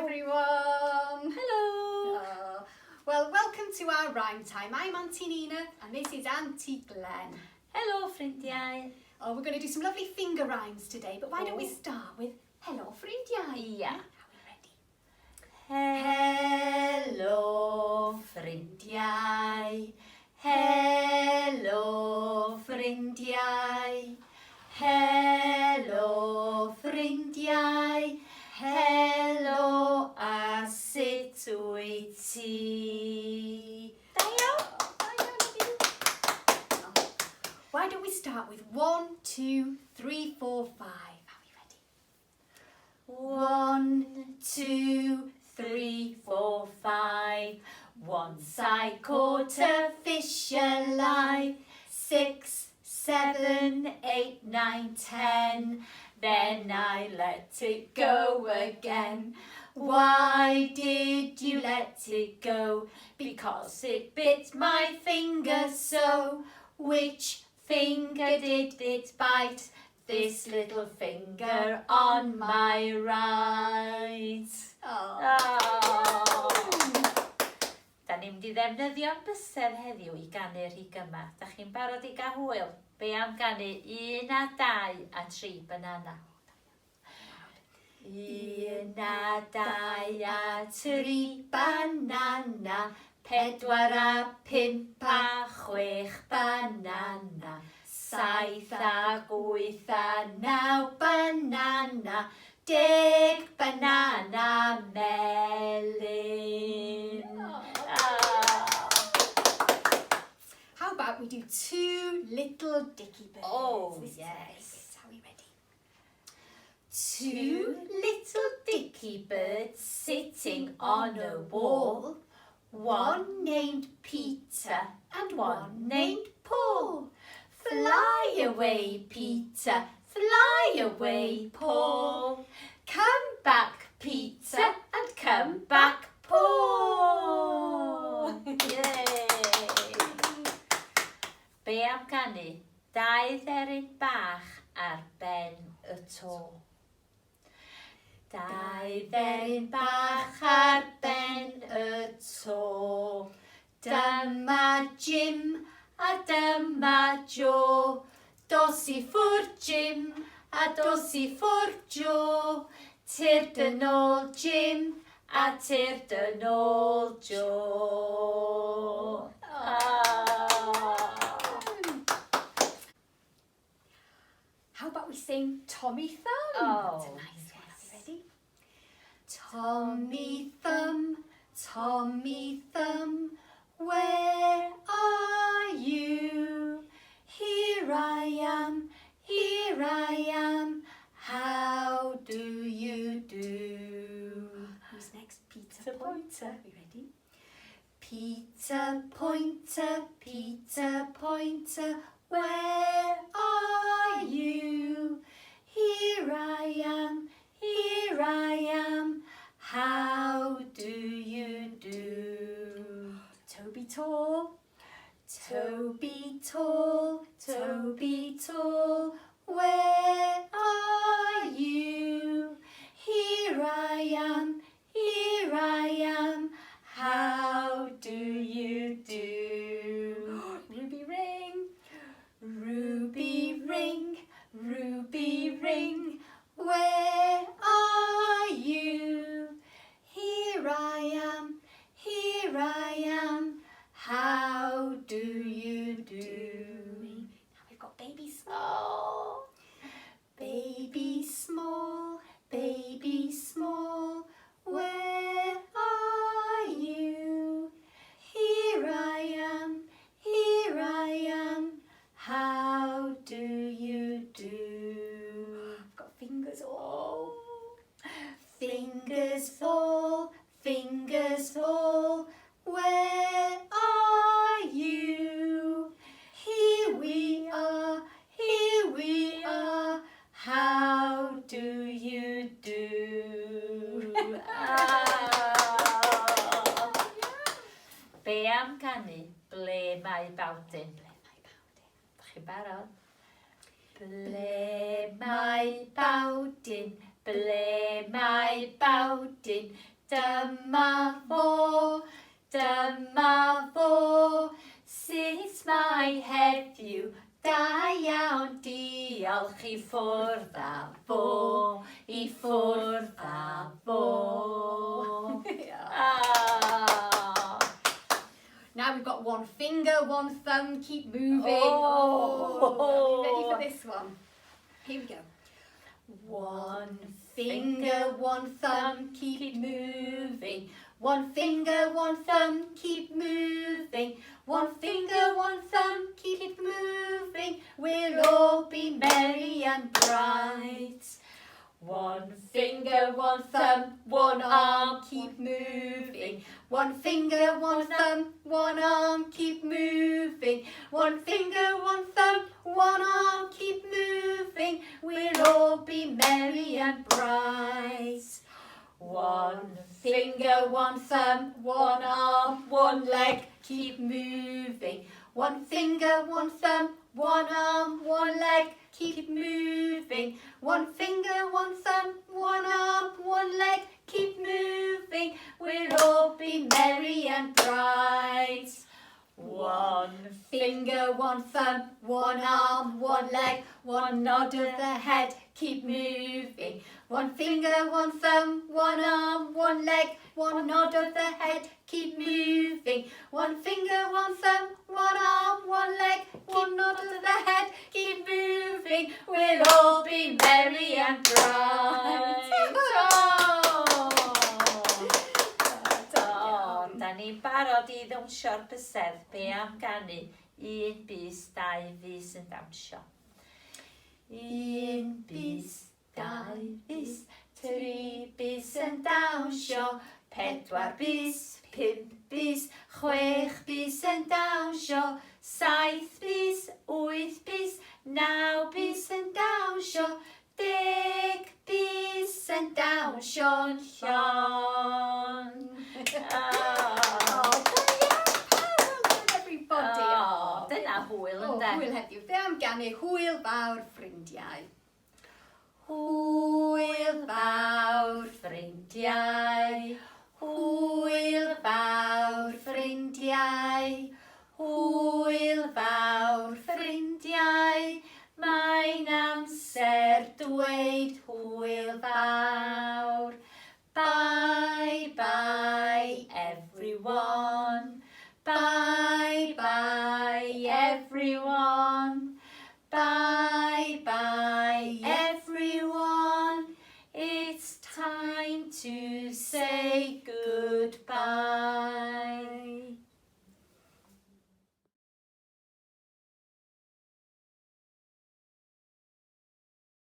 everyone. Hello. Well, welcome to our rhyme time. I'm Auntie Nina and this is Auntie Glenn. Hello, ffrindiau. Oh, we're going to do some lovely finger rhymes today, but why don't we start with hello, ffrindiau? Yeah. Are we ready? Hello, ffrindiau. Hello, ffrindiau. Hello, ffrindiau. Hello, a sut wyt ti? Da iawn. Why don't we start with 1, 2, 3, 4, 5. Are we ready? 1, 2, 3, 4, 5. Once I caught a fish alive. 6, 7, 8, 9, 10. Then I let it go again. Why did you let it go? Because it bit my finger so. Which finger did it bite? This little finger on my right. Da ni'n mynd I ddefnyddio'n bysedd heddiw I ganu Rhigymau. Da chi'n barod I gael hwyl? Be am ganu 1 a 2 a 3 banana? 1 a 2 a 3 banana. 4 a 5 a 6 banana. 7 a 8 a 9 banana. 10 banana melyn. How about we do 2 little dicky birds? Oh, This is yes. my favourite. Are we ready? 2 little dicky birds sitting on a wall. One named Peter and one named Paul. Fly away, Peter, fly away, Paul. Come back, Peter, and come back, Paul. Yay! Be am ganu 2 dderyn bach ar ben y to. 2 dderyn bach ar ben y to. Dyma Jim a dyma Joe. Dos I ffwrdd Jim a dos I ffwrdd Joe. Tir dyn ôl Jim a tir dyn ôl Joe. How about we sing Tommy Thumb? Oh, That's a nice one. Are we ready? Tommy Thumb, where are you? Here I am, how do you do? Who's next? Peter Pointer. Are we ready? Peter Pointer, where are you? Here I am, how do you do? Toby Tall, where are you? Here I am, how do you do? Ruby Ring, where are you? Here I am, how do you do? Now we've got Baby Small. Baby Small, where are you? Here I am, how do you do? I've got fingers all. Fingers fall, where are you? Here we are, how do you do? Be am ganu ble mae bawdyn? Da chi'n barod? Ble mae bawdyn? Ble mae bawdyn? Dyma fo, dyma fo, sut mae heddiw? Da iawn, diolch, i ffwrdd â fo, i ffwrdd â fo. Now we've got one finger, one thumb, keep moving. Oh. Are you ready for this one? Here we go. One finger, one thumb, keep moving. One finger, one thumb, keep moving. One finger, one thumb, keep moving. We'll all be merry and bright. One finger, one thumb, one arm, keep moving. One finger, one thumb, one arm, keep moving. One finger, one thumb, one arm, keep moving. We'll all be merry and bright. One finger, one thumb, one arm, one leg, keep moving. One finger, one thumb, one arm, one leg, keep moving. One finger, one thumb, one arm, one leg, keep moving. We'll all be merry and bright. One finger, one thumb, one arm, one leg, one nod of the head, keep moving. One finger, one thumb, one arm, one leg, one nod of the head, keep moving. One finger, one thumb, one arm, one leg, one nod of the head, keep moving. We'll all be merry and bright. Da ni'n barod I ddownsio'r bysedd, be am ganu? 1 bys, 2 fys yn dawnsio. 1 bys, 2 bys, 3 bys yn dawnsio. 4 bys, 5 bys, 6 bys yn dawnsio. 7 bys, 8 bys, 9 bys yn dawnsio. 10 bys yn dawnsio'n llon. Dyna hwyl ynde? Hwyl heddiw. Be am ganu hwyl fawr ffrindiau? Hwyl fawr ffrindiau, hwyl fawr ffrindiau, hwyl fawr ffrindiau, mae'n amser dweud hwyl fawr. Bye bye everyone, bye bye everyone, bye bye everyone. It's time to say goodbye.